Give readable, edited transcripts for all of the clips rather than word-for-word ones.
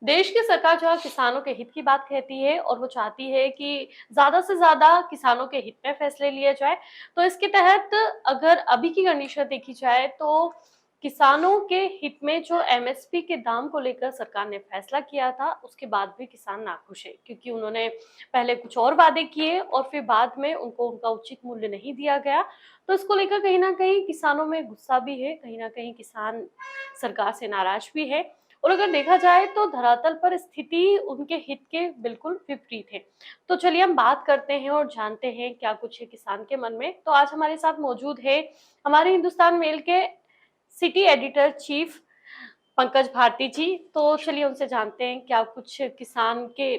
देश की सरकार जो है किसानों के हित की बात कहती है और वो चाहती है कि ज़्यादा से ज़्यादा किसानों के हित में फैसले लिए जाए। तो इसके तहत अगर अभी की कंडीशन देखी जाए तो किसानों के हित में जो एमएसपी के दाम को लेकर सरकार ने फैसला किया था, उसके बाद भी किसान नाखुश है क्योंकि उन्होंने पहले कुछ और वादे किए और फिर बाद में उनको उनका उचित मूल्य नहीं दिया गया। तो इसको लेकर कहीं न कहीं किसानों में गुस्सा भी है, कहीं न कहीं किसान सरकार से नाराज़ भी है। और अगर देखा जाए तो धरातल पर स्थिति उनके हित के बिल्कुल विपरीत है। तो चलिए हम बात करते हैं और जानते हैं क्या कुछ है किसान के मन में। तो आज हमारे साथ मौजूद है हमारे हिंदुस्तान मेल के city editor chief Pankaj Bharti ji. तो चलिए उनसे जानते हैं क्या कुछ किसान के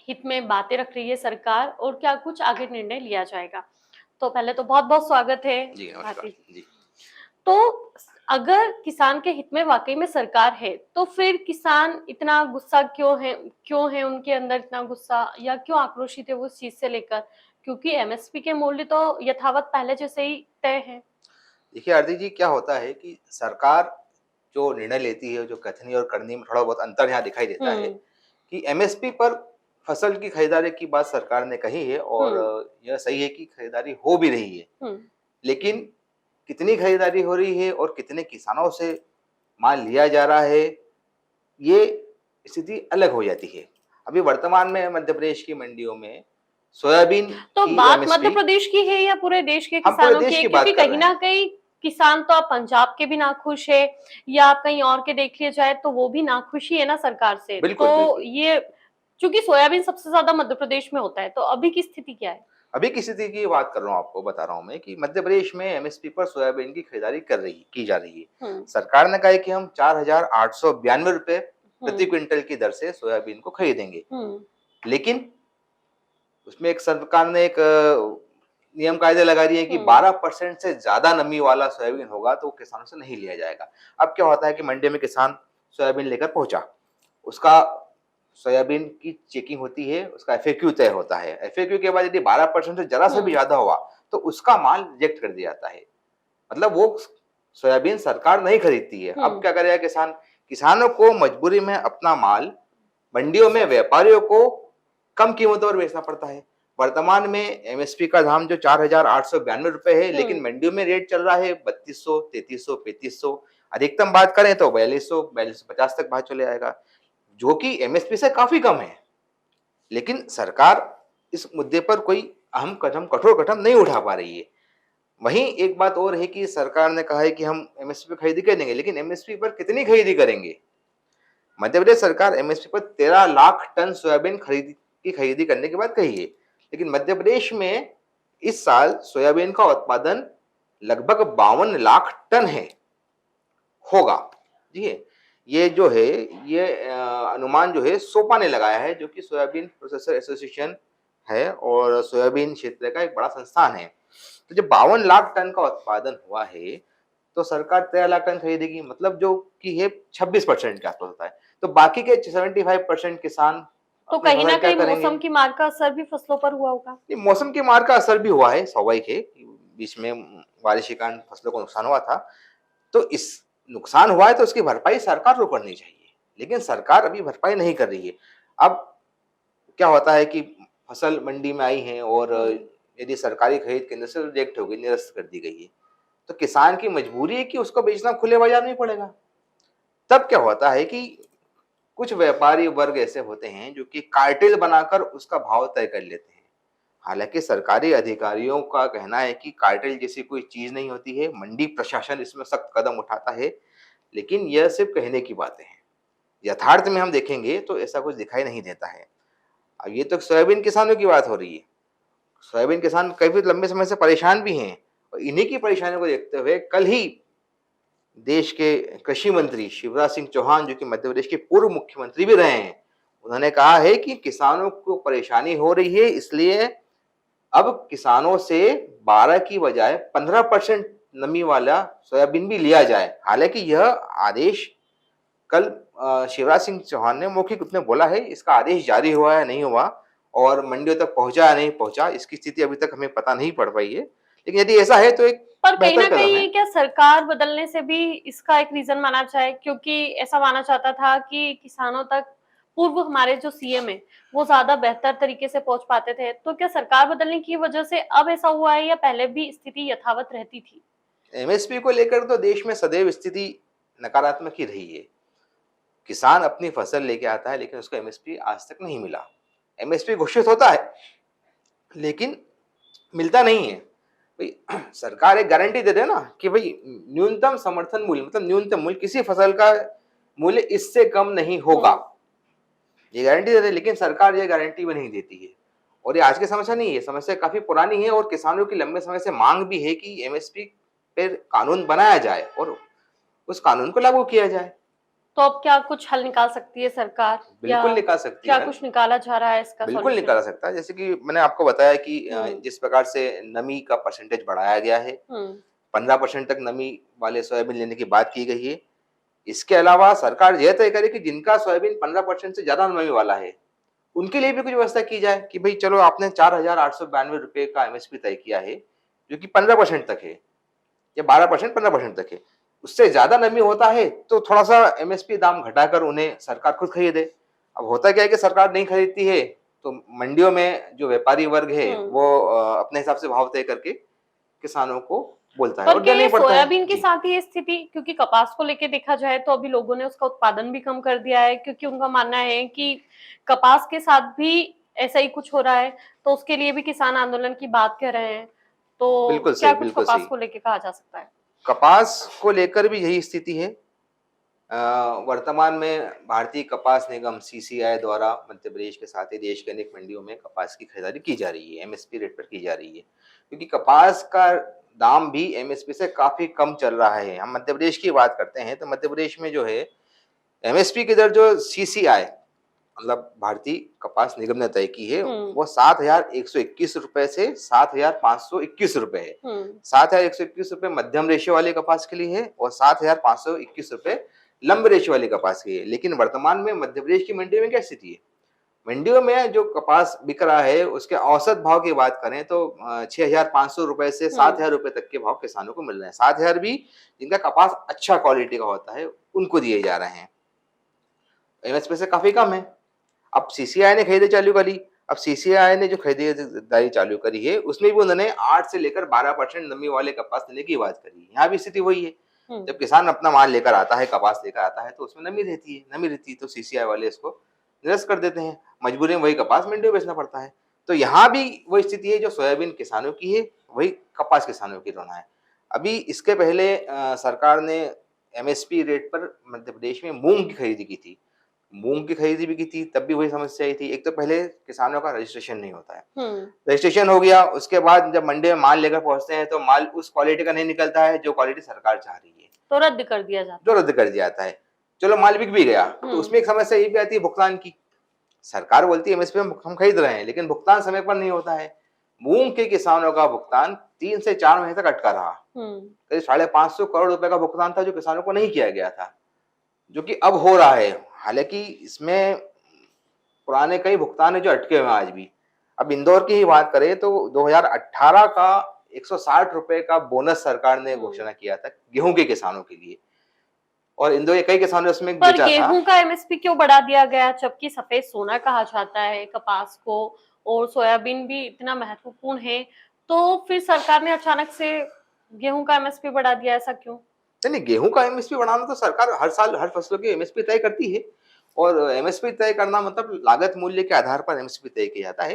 हित में बातें रख रही है सरकार और क्या कुछ आगे निर्णय लिया जाएगा। तो पहले तो बहुत-बहुत स्वागत है जी, भारती नमस्कार। जी। जी। तो अगर किसान के हित में वाक़ई में सरकार है, तो फिर किसान इतना गुस्सा क्यों है उनके अंदर इतना गुस्सा या क्यों आक्रोशित है वो इस चीज़ से लेकर? क्योंकि एमएसपी के मूल्य तो यथावत पहले जैसे ही तय हैं। देखिए आरती जी, क्या होता है कि सरकार जो निर्णय लेती है, जो कथनी और करनी में थोड़ा बहुत अंतर यहाँ दिखाई देता है हुँ, कि एमएसपी पर फसल की खरीदारी की बात सरकार ने कही है और हुँ, यह सही है कि खरीदारी हो भी रही है। हुँ, लेकिन कितनी खरीदारी हो रही है और कितने किसानों से माल लिया जा रहा है, ये स्थिति अलग हो जाती है। अभी वर्तमान में मध्य प्रदेश की मंडियों में सोयाबीन तो की बात मध्य एमएसपी, प्रदेश की है या पूरे देश के हम पूरे किसानों की देश है? की क्योंकि बात कर कहीं रहे न हैं। कहीं किसान तो अब पंजाब के भी नाखुश है या आप कहीं और के देख लिया जाए तो वो भी नाखुश ही है ना सरकार से। बिल्कुल, तो बिल्कुल। ये चूँकि सोयाबीन सबसे ज़्यादा मध्य प्रदेश में होता है, तो अभी की स्थिति क्या है? अभी की स्थिति की बात कर रहा हूँ, आपको बता रहा हूँ मैं कि मध्य प्रदेश में एमएसपी पर सोयाबीन की खरीदारी की जा रही है। हुँ, सरकार ने कहा है कि हम 4,892 रुपए प्रति हुँ, क्विंटल की दर से सोयाबीन को खरीदेंगे। हुँ, लेकिन उसमें एक सरकार ने एक नियम कायदे लगा दिए कि हुँ, 12% से ज़्यादा नमी वाला सोयाबीन होगा तो वो किसानों से नहीं लिया जाएगा। अब क्या होता है कि मंडी में किसान सोयाबीन लेकर पहुँचा, उसका सोयाबीन की चेकिंग होती है, उसका एफएक्यू तय होता है। एफएक्यू के बाद यदि 12% से ज़रा सा भी हुँ, ज़्यादा हुआ, तो उसका माल रिजेक्ट कर दिया जाता है। मतलब वो सोयाबीन सरकार नहीं खरीदती है। अब हुँ, क्या करेगा किसान? किसानों को मजबूरी में अपना माल मंडियों में व्यापारियों को कम कीमतों पर बेचना पड़ता है। वर्तमान में एमएसपी का दाम जो 4,892 रुपए है, लेकिन हुँ, मंडियों में रेट चल रहा है 3200, 3300, 3500। अधिकतम बात करें तो 4200, 4250 तक भाव चले आएगा, जो कि एमएसपी से काफ़ी कम है। लेकिन सरकार इस मुद्दे पर कोई अहम कदम, कठोर कदम नहीं उठा पा रही है। वहीं एक बात और है कि सरकार ने कहा है कि हम एमएसपी पर खरीदी करेंगे, लेकिन एमएसपी पर कितनी खरीदी करेंगे? मध्य प्रदेश सरकार एमएसपी पर 13 लाख टन सोयाबीन खरीदी करने की बात कही है। लेकिन मध्य प्रदेश में इस साल सोयाबीन का उत्पादन लगभग 52 लाख टन है, होगा। जी है। ये जो है, ये अनुमान जो है सोपा ने लगाया है, जो कि सोयाबीन प्रोसेसर एसोसिएशन है और सोयाबीन क्षेत्र का एक बड़ा संस्थान है। तो जब 52 लाख टन का उत्पादन हुआ है, तो सरकार 13 लाख टन खरीदेगी, मतलब जो कि है 26% के आसपास होता है। तो बाकी के 75% किसान तो अपनी कहीं न फसल क्या कहीं करेंगे? मौसम की मार का असर भी फसलों पर हुआ होगा। ये मौसम की मार का असर भी हुआ है, स्वाभाविक है। बीच में बारिश के कारण फसलों को नुकसान हुआ था। तो इस नुकसान हुआ है तो उसकी भरपाई सरकार को करनी चाहिए, लेकिन सरकार अभी भरपाई नहीं कर रही है। अब क्या होता है कि फसल मंडी में आई है और हुँ, यदि सरकारी खरीद केंद्र से रिजेक्ट हो गई, निरस्त कर दी गई है, तो किसान की मजबूरी है कि उसको बेचना खुले बाजार में ही पड़ेगा। तब क्या होता है कि कुछ व्यापारी वर्ग ऐसे होते हैं जो कि कार्टेल बनाकर उसका भाव तय कर लेते हैं। हालांकि सरकारी अधिकारियों का कहना है कि कार्टेल जैसी कोई चीज नहीं होती है, मंडी प्रशासन इसमें सख्त कदम उठाता है, लेकिन यह सिर्फ कहने की बातें हैं। यथार्थ में हम देखेंगे तो ऐसा कुछ दिखाई नहीं देता है। अब ये तो सोयाबीन किसानों की बात हो रही है। सोयाबीन किसान काफी लंबे समय से परेशान भी हैं और इन्हीं की परेशानियों को देखते हुए कल ही देश के कृषि मंत्री शिवराज सिंह चौहान, जो कि मध्य प्रदेश के पूर्व मुख्यमंत्री भी रहे हैं, उन्होंने कहा है कि किसानों को परेशानी हो रही है, इसलिए अब किसानों से 12 की बजाय 15% नमी वाला सोयाबीन भी लिया जाए। हालांकि यह आदेश कल शिवराज सिंह चौहान ने मौखिक रूप में बोला है, इसका आदेश जारी हुआ है नहीं हुआ और मंडियों तक पहुंचा या नहीं पहुंचा, इसकी स्थिति अभी तक हमें पता नहीं पड़ पाई है। लेकिन यदि ऐसा है तो एक पर कहीं बेहतर ना कदम कहीं है। ये क्या सरकार बदलने से भी इसका एक रीजन माना जाए, क्योंकि ऐसा माना जाता था कि किसानों तक पूर्व हमारे जो सीएम है वो ज्यादा बेहतर तरीके से पहुंच पाते थे, तो क्या सरकार बदलने की वजह से अब ऐसा हुआ है या पहले भी स्थिति यथावत रहती थी? एमएसपी को लेकर तो देश में सदैव स्थिति नकारात्मक ही रही है। किसान अपनी फसल लेके आता है लेकिन उसको एमएसपी आज तक नहीं मिला। एमएसपी घोषित होता है लेकिन मिलता नहीं है। भाई सरकार एक गारंटी दे दे ना कि भाई न्यूनतम समर्थन मूल्य, मतलब न्यूनतम मूल्य, किसी फसल का मूल्य इससे कम नहीं होगा, ये गारंटी दे दे, लेकिन सरकार ये गारंटी भी नहीं देती है। और ये आज की समस्या नहीं है, समस्या काफी पुरानी है और किसानों की लंबे समय से मांग भी है कि एमएसपी पे कानून बनाया जाए और उस कानून को लागू किया जाए। तो अब क्या कुछ हल निकाल सकती है सरकार, या बिल्कुल निकाल सकती क्या है, कुछ निकाला जा रहा है इसका बिल्कुल सॉल्यूशन? निकाला सकता है। जैसे कि मैंने आपको बताया कि हम्म। जिस प्रकार से नमी का परसेंटेज बढ़ाया गया है, हम्म। 15% तक नमी वाले सोयाबीन लेने की बात की गई है। इसके अलावा सरकार यह तय करे कि जिनका सोयाबीन 15% से ज्यादा नमी वाला है उनके लिए भी कुछ व्यवस्था की जाए कि भाई चलो आपने 4,892 रुपए का एमएसपी तय किया है जो कि 15% तक है, या 12%, 15% तक है। उससे ज्यादा नमी होता है तो थोड़ा सा एमएसपी दाम घटाकर उन्हें सरकार खुद खरीदे। अब होता क्या है कि सरकार नहीं खरीदती है तो मंडियों में जो व्यापारी वर्ग है हम्म। वो अपने हिसाब से भाव तय करके किसानों को बोलता है पर और क्या देना ये ही पड़ता है। सोयाबीन के जी, साथ ही ये स्थिति, क्योंकि कपास को लेके देखा जाए तो अभी लोगों ने उसका उत्पादन भी कम कर दिया है, क्योंकि उनका मानना है कि कपास के साथ भी ऐसा ही कुछ हो रहा है, तो उसके लिए भी किसान आंदोलन की बात कर रहे हैं। तो बिल्कुल क्या सही, कुछ बिल्कुल कपास सही। को लेके कहा जा सकता है? कपास को लेकर भी यही स्थिति है। वर्तमान में भारतीय कपास निगम सीसीआई द्वारा मध्य प्रदेश के साथ ही देश के अनेक मंडियों में कपास की खरीदारी की जा रही है, एमएसपी रेट पर की जा रही है, क्योंकि कपास का दाम भी एमएसपी से काफी कम चल रहा है। हम मध्य प्रदेश की बात करते हैं तो मध्य प्रदेश में जो है एमएसपी की दर जो सीसीआई मतलब भारतीय कपास निगम ने तय की है हम्म। वो 7,121 रुपए से 7,521 रुपए है। हम्म। 7,121 रुपए मध्यम रेशे वाले कपास के लिए है और 7,521 रुपए लंबे रेशे वाले कपास के लिए। लेकिन वर्तमान में मध्य प्रदेश की मंडी में क्या स्थिति है? मंडियों में जो कपास बिक रहा है उसके औसत भाव की बात करें तो 6,500 रुपए से हम्म। 7,000 रुपए तक के भाव किसानों को मिल रहे हैं। 7,000 भी जिनका कपास अच्छा क्वालिटी का होता है उनको दिए जा रहे हैं, एमएसपी से काफी कम है। अब सीसीआई ने खरीदी चालू करी। अब सीसीआई ने जो खरीदारी चालू करी है उसमें भी उन्होंने 8 से लेकर 12% नमी वाले कपास लेने की बात करी। यहाँ भी स्थिति वही है, हम्म। जब किसान अपना माल लेकर आता है, कपास लेकर आता है तो उसमें नमी रहती है तो सीसीआई वाले इसको निरस्त कर देते हैं। मजबूरी में वही कपास मंडी में बेचना पड़ता है। तो यहाँ भी वही स्थिति है, जो सोयाबीन किसानों की है वही कपास किसानों की रोना है। अभी इसके पहले सरकार ने एमएसपी रेट पर मध्य प्रदेश में मूंग की खरीदी की थी। मूंग की खरीदी भी की थी तब भी वही समस्या आई थी। एक तो पहले किसानों का रजिस्ट्रेशन नहीं होता है, हम्म। रजिस्ट्रेशन हो गया उसके बाद जब मंडी में माल लेकर पहुंचते हैं तो माल उस क्वालिटी का नहीं निकलता है जो क्वालिटी सरकार चाह रही है, तो रद्द कर दिया जो जाता है। रद्द कर दिया जाता है। चलो माल बिक भी गया तो उसमें एक समस्या ये भी आती है भुगतान की। सरकार बोलती है एमएसपी हम खरीद रहे हैं लेकिन भुगतान समय पर नहीं होता है। मूंग के किसानों का भुगतान 3 से 4 महीने तक अटका रहा। हम्म। करीब 550 करोड़ रुपए का भुगतान था जो किसानों को नहीं किया गया था, जो कि अब हो रहा है। हालांकि इसमें पुराने कई भुगतान है जो अटके हुए हैं आज भी। अब इंदौर की ही बात करें तो 2018 का 160 रुपए का बोनस सरकार ने घोषणा किया था गेहूं के किसानों के लिए, और इंदौर के कई किसानों ने उसमें पर बेचा था। गेहूं का एमएसपी क्यों बढ़ा दिया गया, जबकि सफेद सोना कहा जाता है कपास को, और सोयाबीन भी इतना महत्वपूर्ण है, तो फिर सरकार ने अचानक से गेहूं का एमएसपी बढ़ा दिया, ऐसा क्यों? नहीं, गेहूं का एमएसपी बढ़ाना तो सरकार हर साल हर फसलों की एमएसपी तय करती है, और एमएसपी तय करना मतलब लागत मूल्य के आधार पर एमएसपी तय किया जाता है।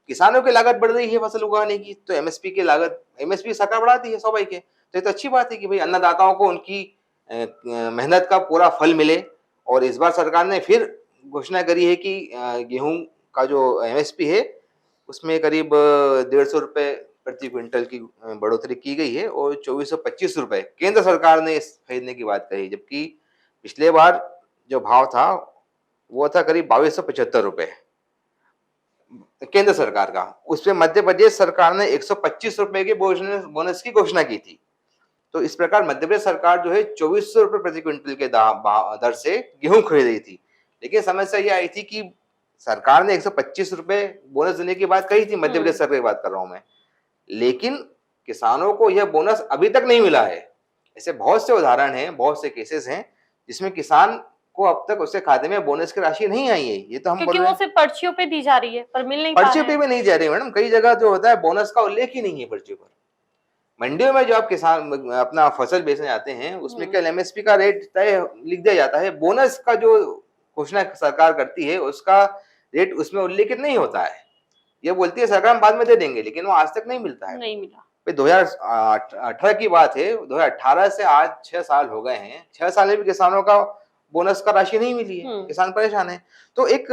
किसानों की लागत बढ़ रही है फसल उगाने की तो एमएसपी की लागत एमएसपी सरकार बढ़ाती है स्वाभाविक है। तो ये तो अच्छी बात है कि भाई अन्नदाताओं को उनकी मेहनत का पूरा फल मिले। और इस बार सरकार ने फिर घोषणा करी है कि गेहूं का जो एमएसपी है उसमें करीब 150 रुपए प्रति क्विंटल की बढ़ोतरी की गई है और 2425 रुपए केंद्र सरकार ने इस खरीदने की बात कही, जबकि पिछले बार जो भाव था वो था करीब 2275 रुपए केंद्र सरकार का। उसमें मध्य प्रदेश सरकार ने 125 रुपए के बोनस की घोषणा की थी। तो इस प्रकार मध्य प्रदेश सरकार जो है 2400 रुपए प्रति क्विंटल के दर से गेहूं खरीद रही थी। लेकिन समस्या ये आई थी कि सरकार ने 125 रुपए बोनस देने की बात कही थी, मध्य प्रदेश सरकार की बात कर रहा हूं मैं, लेकिन किसानों को यह बोनस अभी तक नहीं मिला है। ऐसे बहुत से उदाहरण हैं, बहुत से केसेस हैं जिसमें किसान को अब तक उसके खाते में बोनस की राशि नहीं आई है। ये तो हम बोल क्योंकि रहे वो हैं सिर्फ पर्चियों पे दी जा रही है पर मिल नहीं पा पर्चियों रहा पे है। भी नहीं जा रही मैडम। कई जगह जो होता है बोनस का उल्लेख ही नहीं है पर्चियों पर। मंडियों में जो आप किसान अपना फसल बेचने जाते हैं उसमें केवल एमएसपी का रेट तय लिख दिया जाता है, बोनस का जो घोषणा सरकार करती है उसका रेट उसमें उल्लेखित नहीं होता है। ये बोलती है सरकार हम बाद में दे देंगे, लेकिन वो आज तक नहीं मिलता है। नहीं मिला। 2018 की बात है, 2018 से आज 6 साल हो गए हैं, 6 साल में भी किसानों का बोनस का राशि नहीं मिली है, किसान परेशान है। तो एक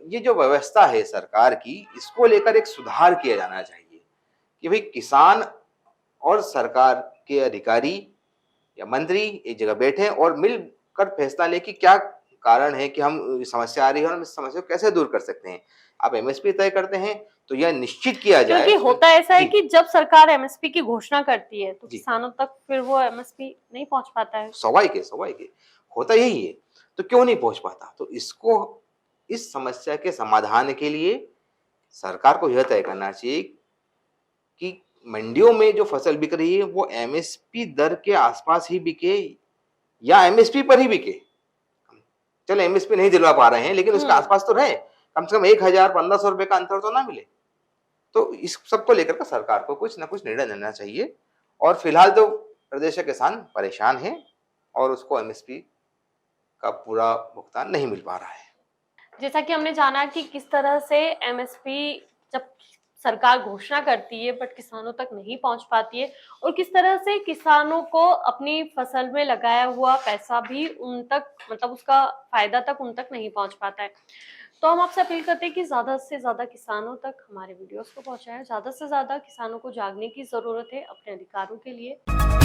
ये जो व्यवस्था है सरकार की, इसको लेकर एक सुधार किया जाना चाहिए कि भाई किसान और सरकार के अधिकारी या मंत्री एक जगह बैठे और मिलकर फैसला ले कि क्या कारण है कि हम समस्या आ रही है और हम इस समस्या को कैसे दूर कर सकते हैं। आप एमएसपी तय करते हैं तो यह निश्चित किया जाए, क्योंकि होता ऐसा है जी कि जब सरकार एमएसपी की घोषणा करती है तो जी किसानों तक फिर वो एमएसपी नहीं पहुंच पाता है। स्वाभाविक है होता यही है। तो क्यों नहीं पहुंच पाता? तो इसको इस समस्या के समाधान के लिए सरकार को यह तय करना चाहिए कि मंडियों में जो फसल बिक रही है वो एमएसपी दर के आसपास ही बिके या एमएसपी पर ही बिके। चलो एमएसपी नहीं दिलवा पा रहे हैं लेकिन उसके आसपास तो रहे, कम से कम 1000-1500 रुपए का अंतर तो ना मिले। तो इस सबको लेकर के सरकार को कुछ ना कुछ निर्णय लेना चाहिए। और फिलहाल तो प्रदेश के किसान परेशान हैं और उसको एमएसपी का पूरा भुगतान नहीं मिल पा रहा है। जैसा कि हमने जाना कि किस तरह से एमएसपी जब सरकार घोषणा करती है बट किसानों तक नहीं पहुंच पाती है, और किस तरह से किसानों को अपनी फसल में लगाया हुआ पैसा भी उन तक, मतलब उसका फायदा तक उन तक नहीं पहुंच पाता है। तो हम आपसे अपील करते हैं कि ज्यादा से ज्यादा किसानों तक हमारे वीडियोस को पहुंचाएं, ज्यादा से ज्यादा किसानों को जागने की जरूरत है अपने अधिकारों के लिए।